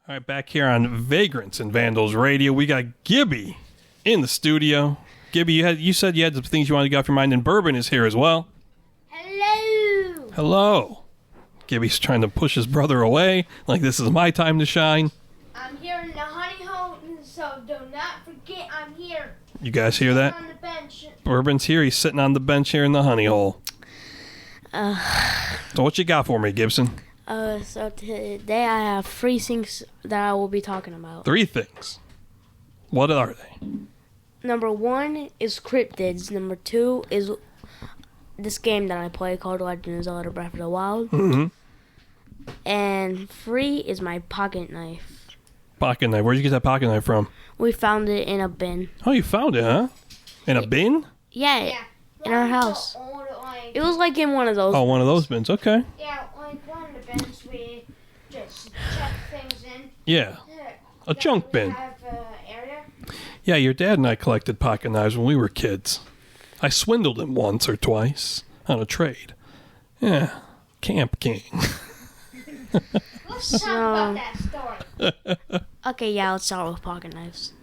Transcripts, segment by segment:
All right, back here on Vagrants and Vandals Radio, we got Gibby in the studio. Gibby, you said you had some things you wanted to get off your mind, and Bourbon is here as well. Hello. Hello. Gibby's trying to push his brother away, like this is my time to shine. I'm here in the honey hole, so do not forget I'm here. You guys hear that? On the bench. Bourbon's here. He's sitting on the bench here in the honey hole. So what you got for me, Gibson? So today I have 3 things that I will be talking about. 3 things. What are they? Number 1 is cryptids. Number 2 is this game that I play called Legend of Zelda Breath of the Wild. Mm-hmm. And 3 is my pocket knife. Pocket knife. Where'd you get that pocket knife from? We found it in a bin. Oh, you found it, huh? In a bin? Yeah, in our house. It was like in one of those. Oh, one of those bins. Okay. Yeah, like one of the bins we just check things in. Yeah. A junk bin. Have, area. Yeah, your dad and I collected pocket knives when we were kids. I swindled him once or twice on a trade. Yeah. Kamp King. Let's talk about that story. Okay, yeah, let's start with pocket knives.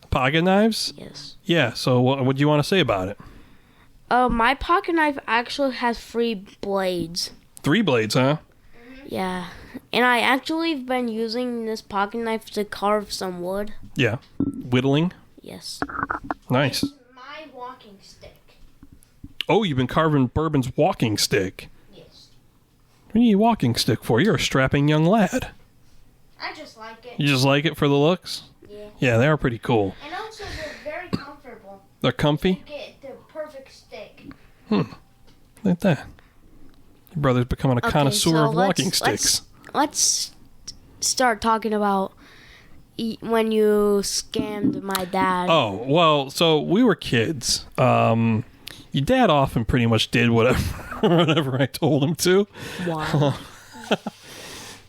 Pocket knives? Yes. Yeah, so what do you want to say about it? My pocket knife actually has 3 blades. 3 blades, huh? Yeah. And I actually have been using this pocket knife to carve some wood. Yeah. Whittling? Yes. Nice. It's my walking stick. Oh, you've been carving Bourbon's walking stick. Yes. What do you need a walking stick for? You're a strapping young lad. I just like it. You just like it for the looks? Yeah. Yeah, they are pretty cool. And also they're very comfortable. They're comfy? You get the perfect stick. Look at that. Your brother's becoming a connoisseur of walking sticks. Let's start talking about when you scammed my dad. Oh, well, so we were kids. Your dad often pretty much did whatever I told him to. Wow.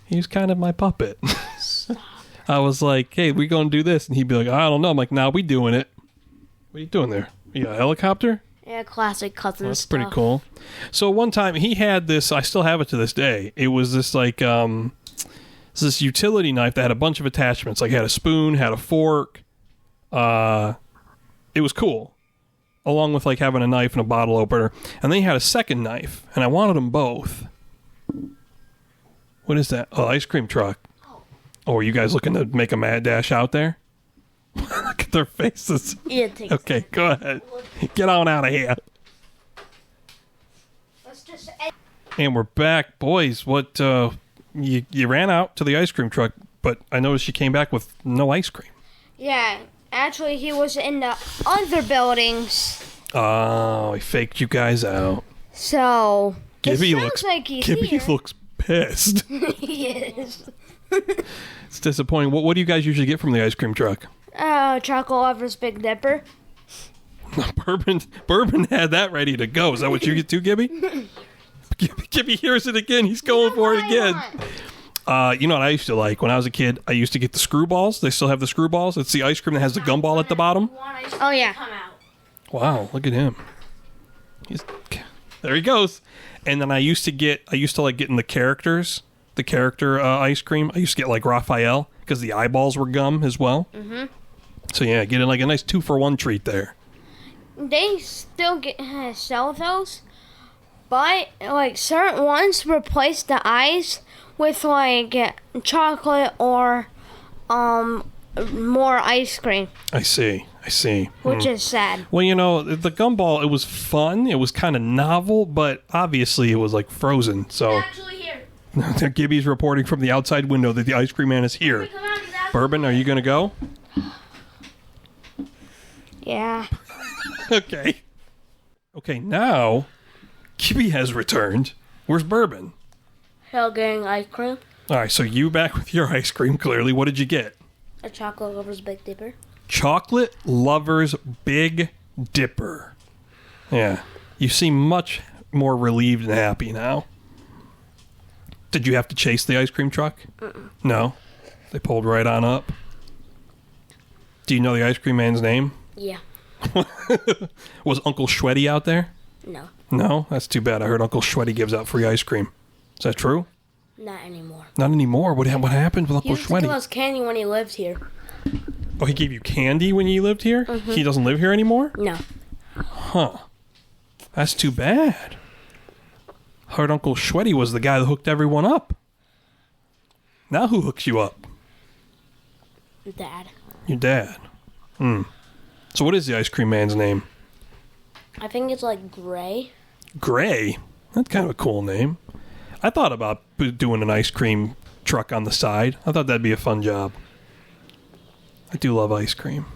He was kind of my puppet. I was like, hey, we going to do this? And he'd be like, I don't know. I'm like, nah, we doing it. What are you doing there? You got a helicopter? Yeah, classic cousin That's stuff. pretty cool. So one time he had this, I still have it to this day. It was this like, this utility knife that had a bunch of attachments. Like had a spoon, had a fork. It was cool. Along with like having a knife and a bottle opener. And then he had a second knife. And I wanted them both. What is that? Oh, ice cream truck. Oh, are you guys looking to make a mad dash out there? Look at their faces. Yeah, take Okay, go ahead. Get on out of here. Let's just And we're back. Boys, what, you ran out to the ice cream truck, but I noticed you came back with no ice cream. Yeah, actually he was in the other buildings. Oh, he faked you guys out. So Gibby it sounds looks, like he's Gibby here. looks pissed. He is. It's disappointing. What do you guys usually get from the ice cream truck? Chocolate Lover's Big Dipper. Bourbon had that ready to go. Is that what you get too, Gibby? Gibby hears it again. He's going for it again. You know what I used to like? When I was a kid, I used to get the screwballs. They still have the screwballs. It's the ice cream that has the gumball at the bottom. Oh yeah. Wow, look at him. There he goes. And then I used to like getting the character ice cream. I used to get like Raphael because the eyeballs were gum as well. Mm-hmm. So yeah, getting like a nice 2-for-1 treat there. They still sell those, but like certain ones replace the eyes with like chocolate or more ice cream. I see. Which is sad. Well, you know, the gumball, it was fun. It was kind of novel, but obviously it was like frozen. So Actually here. Gibby's reporting from the outside window that the ice cream man is here. Bourbon, are you going to go? Yeah. Okay. Okay, now Gibby has returned. Where's Bourbon? Hell gang ice cream. All right, so you back with your ice cream, clearly. What did you get? A chocolate lover's Big Dipper. Chocolate Lover's Big Dipper. Yeah. You seem much more relieved and happy now. Did you have to chase the ice cream truck? No? They pulled right on up? Do you know the ice cream man's name? Yeah. Was Uncle Schweddy out there? No. No? That's too bad. I heard Uncle Schweddy gives out free ice cream. Is that true? Not anymore. Not anymore. What happened with He Uncle used to give Schweddy? us candy when he lived here. Oh, he gave you candy when you lived here? Mm-hmm. He doesn't live here anymore? No. Huh. That's too bad. Heard Uncle Schweddy was the guy that hooked everyone up. Now who hooks you up? Dad. Your dad. So what is the ice cream man's name? I think it's like Gray. Gray? That's kind of a cool name. I thought about doing an ice cream truck on the side. I thought that'd be a fun job. I do love ice cream.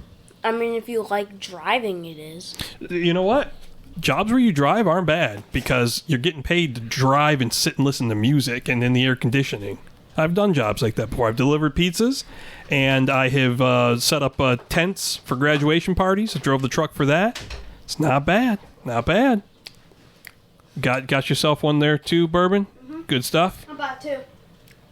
I mean, if you like driving, it is. You know what? Jobs where you drive aren't bad because you're getting paid to drive and sit and listen to music and in the air conditioning. I've done jobs like that before. I've delivered pizzas, and I have set up tents for graduation parties. I drove the truck for that. It's not bad. Not bad. Got yourself one there too, Bourbon? Mm-hmm. Good stuff? I bought 2.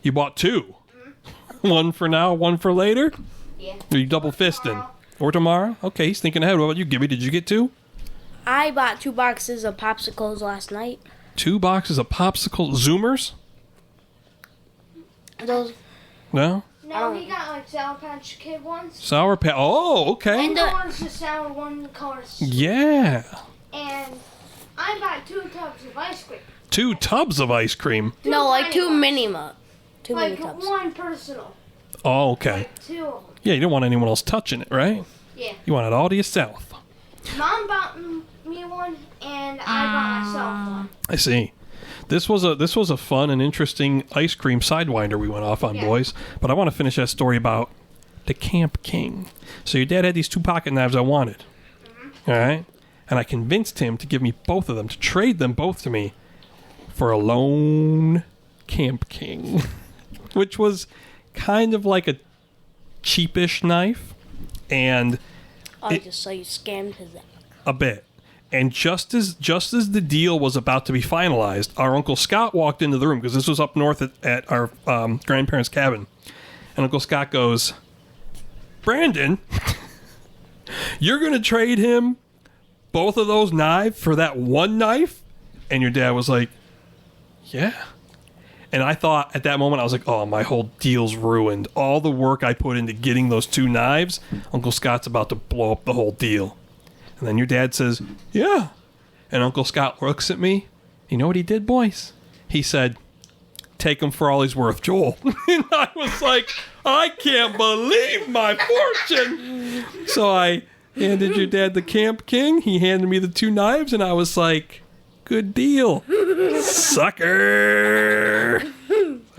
You bought 2? Mm-hmm. One for now, one for later? Yeah. Are you double fisting? Or tomorrow? Okay, he's thinking ahead. What about you, Gibby? Did you get 2? I bought 2 boxes of popsicles last night. 2 boxes of popsicle Zoomers? Those. No? No, he got like Sour Patch Kid ones. Sour Patch. Oh, okay. And the one's the sour one colors. Yeah. And I bought 2 tubs of ice cream. 2 tubs of ice cream. No, like 2 tiny mini mugs. 2 mini Like tubs. one personal. Oh, okay. Like 2 of them. Yeah, you don't want anyone else touching it, right? Yeah. You want it all to yourself. Mom bought me one, and I bought myself one. I see. This was a fun and interesting ice cream sidewinder we went off on, Yeah. boys. But I want to finish that story about the Kamp King. So your dad had these 2 pocket knives I wanted. Mm-hmm. All right? And I convinced him to give me both of them, to trade them both to me for a lone Kamp King, which was kind of like a cheapish knife. And Just so you scammed his. a bit. And just as the deal was about to be finalized, our Uncle Scott walked into the room, because this was up north at our grandparents' cabin. And Uncle Scott goes, "Brandon, you're going to trade him both of those knives for that one knife?" And your dad was like, "Yeah." And I thought at that moment, I was like, oh, my whole deal's ruined. All the work I put into getting those 2 knives, Uncle Scott's about to blow up the whole deal. And then your dad says, "Yeah." And Uncle Scott looks at me. You know what he did, boys? He said, "Take him for all he's worth, Joel." And I was like, I can't believe my fortune. So I handed your dad the Kamp King. He handed me the 2 knives, and I was like, good deal. Sucker.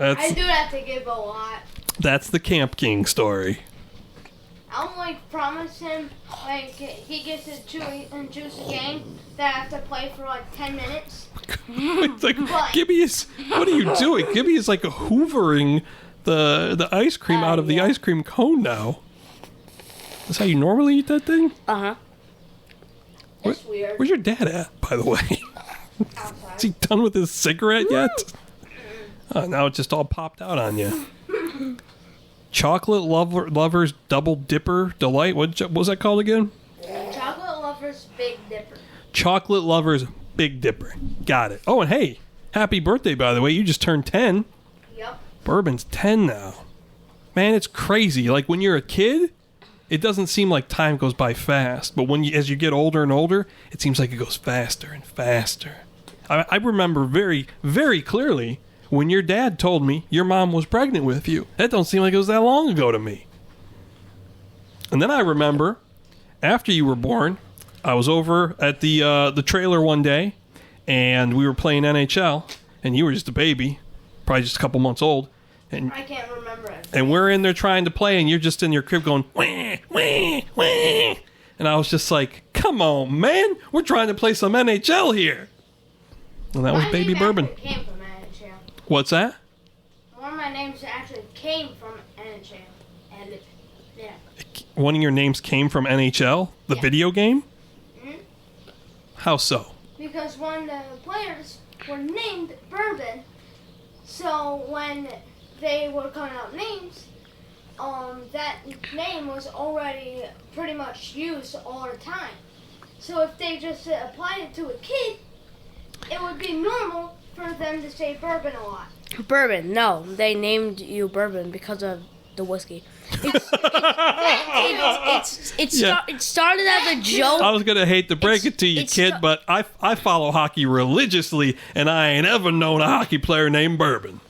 I do have to give a lot. That's the Kamp King story. I'll like promise him like he gets a juice game that I have to play for like 10 minutes. It's like, Gibby is, what are you doing? Gibby is like hoovering the ice cream out of the ice cream cone now. That's how you normally eat that thing? Uh-huh. It's weird. Where's your dad at, by the way? Outside. Is he done with his cigarette yet? Oh, now it's just all popped out on you. Chocolate Lovers Double Dipper Delight. What was that called again? Chocolate Lovers Big Dipper. Chocolate Lovers Big Dipper. Got it. Oh, and hey, happy birthday, by the way. You just turned 10. Yep. Bourbon's 10 now. Man, it's crazy. Like, when you're a kid, it doesn't seem like time goes by fast. But as you get older and older, it seems like it goes faster and faster. I remember very, very clearly when your dad told me your mom was pregnant with you. That don't seem like it was that long ago to me. And then I remember, after you were born, I was over at the trailer one day, and we were playing NHL, and you were just a baby, probably just a couple months old. And I can't remember it. and we're in there trying to play, and you're just in your crib going, wah, wah, wah. And I was just like, come on, man. We're trying to play some NHL here. And that was My Baby name Bourbon. actually came from NHL. What's that? One of my names actually came from NHL. And yeah. One of your names came from NHL, the Yeah. video game? Mhm. How so? Because one of the players were named Bourbon, so when they were calling out names, that name was already pretty much used all the time. So if they just applied it to a kid, it would be normal for them to say Bourbon a lot. Bourbon. No, they named you Bourbon because of the whiskey. It started as a joke. I was going to hate to break it to you, kid, but I follow hockey religiously, and I ain't ever known a hockey player named Bourbon.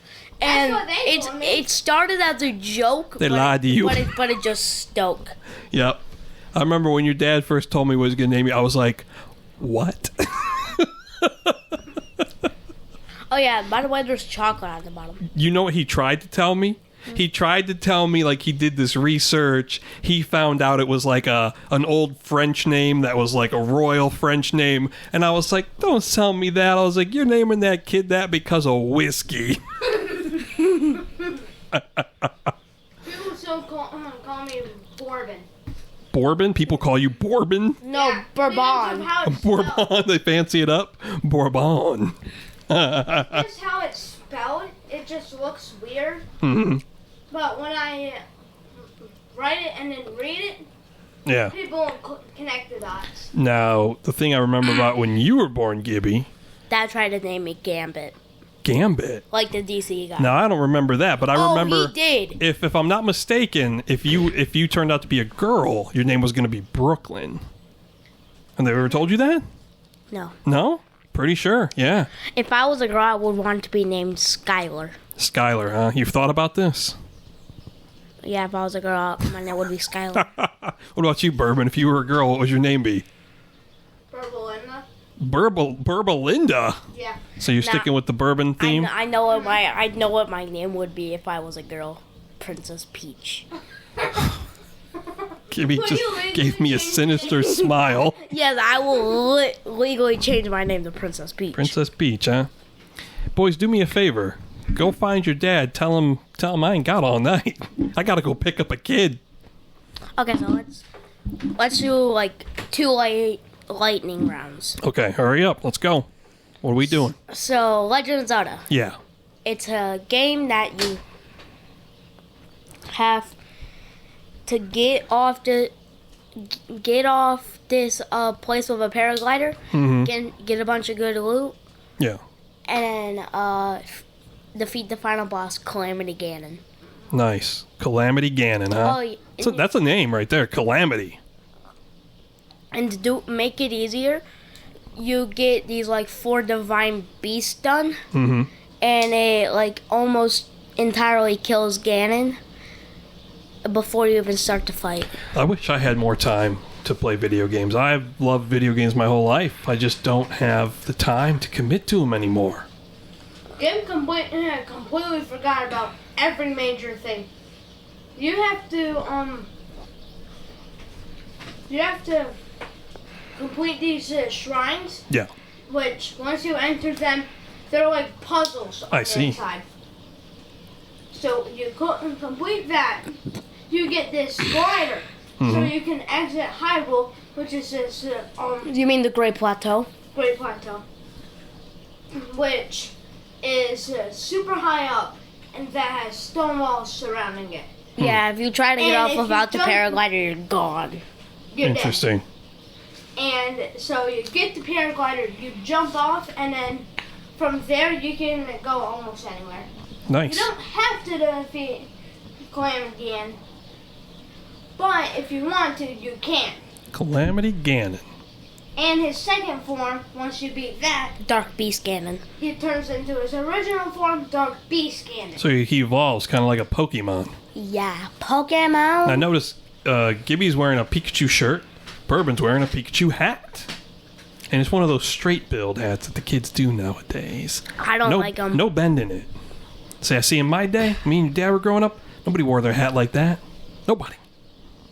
And That's what they told me. it started as a joke. They lied to you. But it just stuck. Yep. I remember when your dad first told me what he was going to name me, I was like, what? Oh, yeah, by the way, there's chocolate at the bottom. You know what he tried to tell me? He tried to tell me, like, he did this research. He found out it was like an old French name that was like a royal French name. And I was like, don't tell me that. I was like, you're naming that kid that because of whiskey. People still call me Bourbon. Bourbon? People call you Bourbon? No, Yeah, Bourbon. because of how it's spelled. Bourbon. They fancy it up. Bourbon. Just how it's spelled, it just looks weird. Mhm. But when I write it and then read it, Yeah. people connect the dots. Now, the thing I remember about when you were born, Gibby, Dad tried to name me Gambit, Gambit. like the DC guy. Now, I don't remember that, but I remember he did. if I'm not mistaken, if you turned out to be a girl, your name was going to be Brooklyn. And they ever told you that? No. No? Pretty sure. Yeah. If I was a girl, I would want to be named Skylar. Skylar, huh? You've thought about this? Yeah, if I was a girl, my name would be Skylar. What about you, Bourbon? If you were a girl, what would your name be? Berbelinda. Burbelinda. Yeah. So you're Nah. sticking with the bourbon theme? I know what my name would be if I was a girl. Princess Peach. Gibby Will just you legally gave me a change sinister it? smile. Yes, I will legally change my name to Princess Peach. Princess Peach, huh? Boys, do me a favor. Go find your dad. Tell him I ain't got all night. I gotta go pick up a kid. Okay, so let's do like 2 lightning rounds. Okay, hurry up. Let's go. What are we doing? So Legend of Zelda. Yeah. It's a game that you have to get off this place with a paraglider, get a bunch of good loot, Yeah. and then defeat the final boss, Calamity Ganon. Nice. Calamity Ganon, huh? Oh, yeah. So that's a name right there. Calamity. And to make it easier, you get these like 4 divine beasts done, and it like almost entirely kills Ganon before you even start to fight. I wish I had more time to play video games. I've loved video games my whole life. I just don't have the time to commit to them anymore. Jim completely forgot about every major thing. You have to complete these shrines, Yeah. which once you enter them, they're like puzzles on I the see. inside. So you complete that, you get this glider, so you can exit Hyrule, which is this You mean the Great Plateau? Great Plateau, which is super high up, and that has stone walls surrounding it. Yeah, if you try to get And off if you without the jump- paraglider, you're gone. You're dead. Interesting. And so you get the paraglider, you jump off, and then from there you can go almost anywhere. You Nice. don't have to defeat Calamity Ganon, but if you want to, you can. Calamity Ganon. And his second form, once you beat that, Dark Beast Ganon. he turns into his original form, Dark Beast Ganon. So he evolves kind of like a Pokemon. Yeah, Pokemon. I noticed Gibby's wearing a Pikachu shirt. Bourbon's wearing a Pikachu hat. And it's one of those straight build hats that the kids do nowadays. I don't like them. No bend in it. Say, I see in my day, me and your dad were growing up, nobody wore their hat like that. Nobody.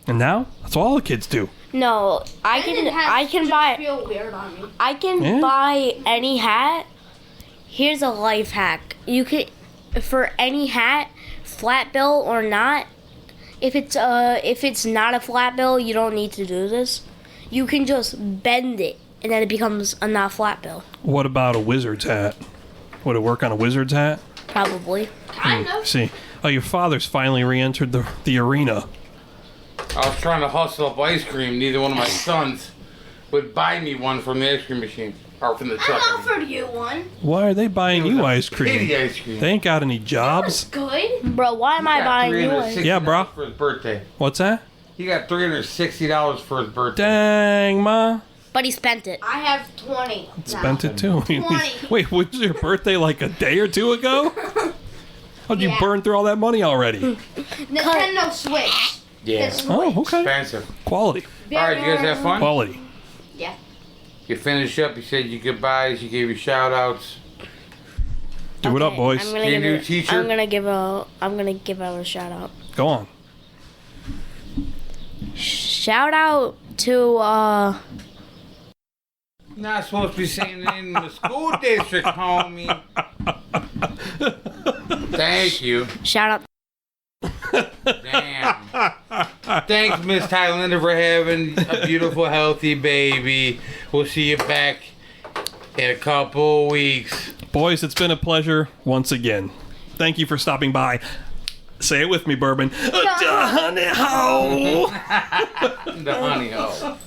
And now, that's what all the kids do. No, I Bended hats can just buy feel weird on me. I can Yeah. buy any hat. Here's a life hack. You can, for any hat, flat bill or not. If it's not a flat bill, you don't need to do this. You can just bend it, and then it becomes a not flat bill. What about a wizard's hat? Would it work on a wizard's hat? Probably. Kind of. See. Oh, your father's finally re-entered the arena. I was trying to hustle up ice cream. Neither one of my sons would buy me one from the ice cream machine. Or from the truck. I offered you one. Why are they buying you ice cream? Kitty ice cream. They ain't got any It's jobs. good. Bro, why am I buying you one? Yeah, bro. For his birthday. What's that? He got $360 for his birthday. Dang, ma. But he spent it. I have 20. Spent it too. 20. Wait, was your birthday like a day or two ago? How'd you Yeah. burn through all that money already? Nintendo Switch. Yeah. The Switch. Oh, okay. Expensive. Quality. Alright, you guys have fun? Quality. Yeah. You finished up, you said your goodbyes, you gave your shout outs. Do it up, Okay, boys. I'm gonna Your give new it- teacher? I'm gonna give out a shout out. Go on. Shout out to Not supposed to be saying it in the school district, homie. Thank you. shout out Damn. Thanks, Miss Thailander, for having a beautiful, healthy baby. We'll see you back in a couple weeks. Boys, it's been a pleasure once again. Thank you for stopping by. Say it with me, Bourbon. Honey ho! The honey hole.